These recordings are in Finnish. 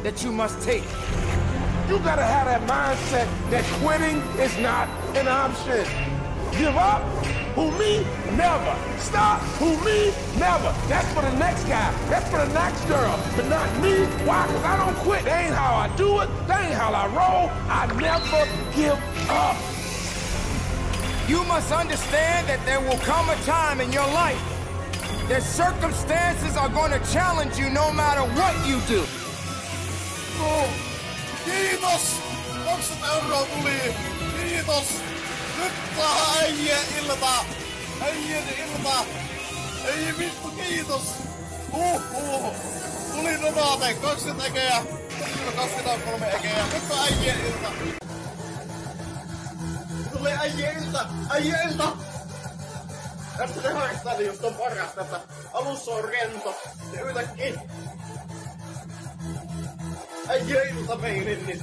that you must take. You gotta have that mindset that quitting is not an option. Give up? Who me? Never. Stop? Who me? Never. That's for the next guy. That's for the next girl. But not me. Why? Because I don't quit. That ain't how I do it. That ain't how I roll. I never give up. You must understand that there will come a time in your life that circumstances are going to challenge you no matter what you do. Oh, kiitos! 200 € tuli! Kiitos! Nyt saa äijä ilta! Äijän ilta! Ei vittu, kiitos! Tuli donate, 20 ekeä! 23 ekeä! Nyt on äijän ilta! Tuli äijän ilta! Äijän ilta! Tästä se harjoitteli just on parasta, että alussa on rento ja yhtäkkiä äijän ilta meininni!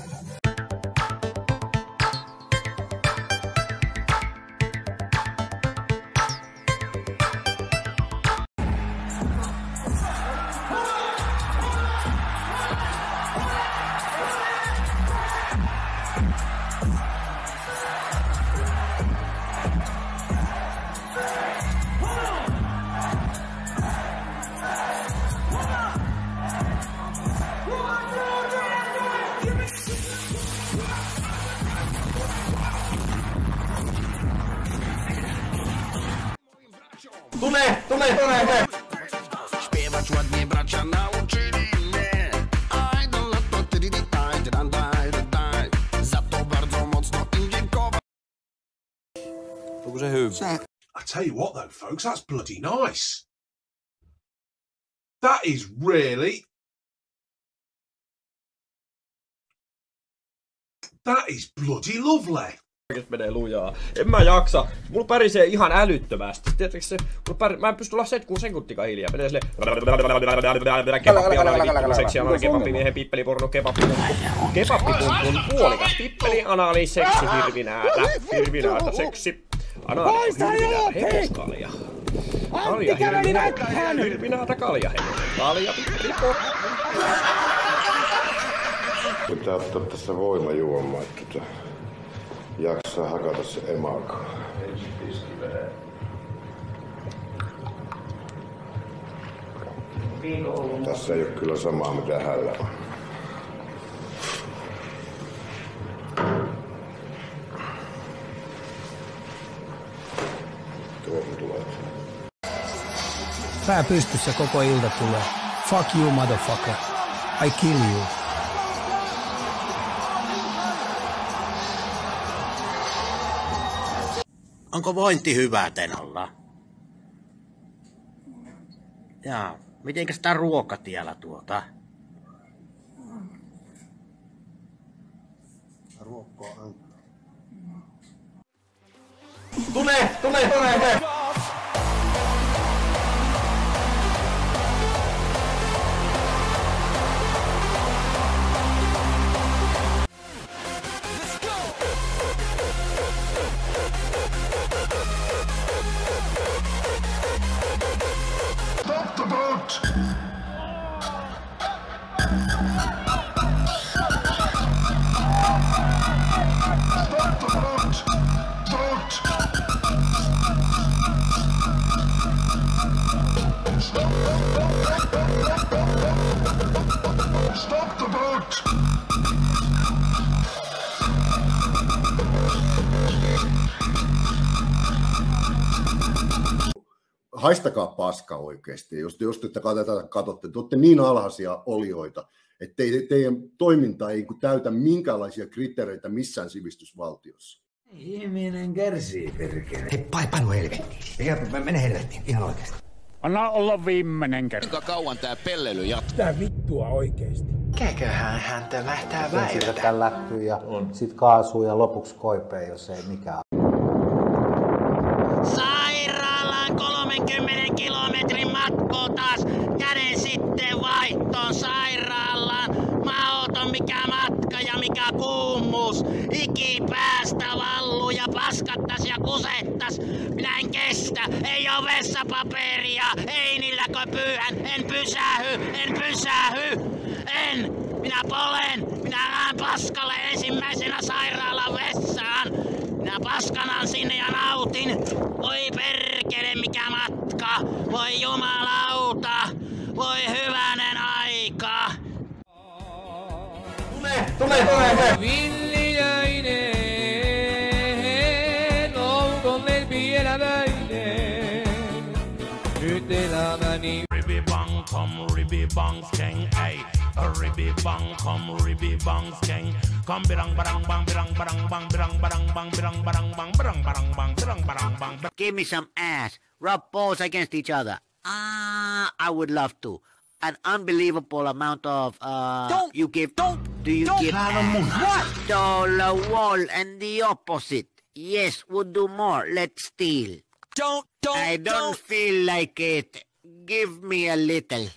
Tule! Śpiewać ładnie bracia nauczyli mnie. Za to bardzo mocno im dziękować. Onko se hyvä? I tell you what though, folks, that's bloody nice. That is really... That is bloody lovely. Menee lujaa. En mä jaksa. Mulla pärisee ihan älyttömästi. Tiedätkö se? Mä en pysty olla sekuntikaan hiljaa. Menee silleen... Kebappi, anali, vittu, seksi, anali, kebappi, miehen, pippeli, porno, kebappi, pumpun, puolikas, pippeli, anali, seksi, hirvinäätä, seksi, anali, hirvinäätä, hevoskalja. Kalja, hirvinäätä, kalja, kalja, pippeli, porno. Pitää ottaa tässä voimajuomaa, että jaksaa hakata se emako. Tässä ei ole kyllä samaa mitä hällä on. Tuohon tulee. Pää pystyssä koko ilta tulee. Fuck you motherfucker. I kill you. Onko vointi hyvä Tenolla? Jaa, mitenkäs tää ruokatiellä tuota? Ruokkoa on. Tule! Stop the boat! Stop the boat! Boat! Stop the boat! Haistakaa paska oikeesti, just että katsotte, te olette niin alhaisia olioita, että teidän toiminta ei täytä minkäänlaisia kriteereitä missään sivistysvaltiossa. Ihminen kärsii, perkele. Hei, painu helvettiin. Mene helvettiin, ihan oikeesti. Anna olla viimeinen kerta. Kuinka kauan tää pellely jatkuu? Tää vittua oikeesti. Mikäköhän häntä lähtää väirätä? Sitten lähtyy ja sit kaasuu ja lopuksi koipee, jos ei mikään. Sairaalaan 30 kilometrin matkoo taas. Käden sitten vaihtoon sairaalaan. Mahdoton mikä matka ja mikä kuumuus. Ikipäästä valluu ja paskattas ja kusettas. Minä en kestä. Ei oo vessapaperia. Ei niillä pyyhän. En pysähy. En! Minä polen! Minä lähden paskalle ensimmäisenä sairaalan vessaan! Minä paskanan sinne ja nautin! Voi perkele mikä matka! Voi jumalauta! Voi hyvänen aika! Tule! Villiäinen, onkolle vielä väinen? Nyt elämäni. Ribby bang, come ribby bang skeng, ay. Ribby bang, come ribby bang skeng. Come birang barang bang birang barang bang birang barang bang birang barang bang birang barang bang birang barang bang. Give me some ass. Rub balls against each other. I would love to. An unbelievable amount of Don't you give. Don't Do you give ass? What? To the wall and the opposite. Yes, would do more. Let's steal. I don't feel like it. Give me a little.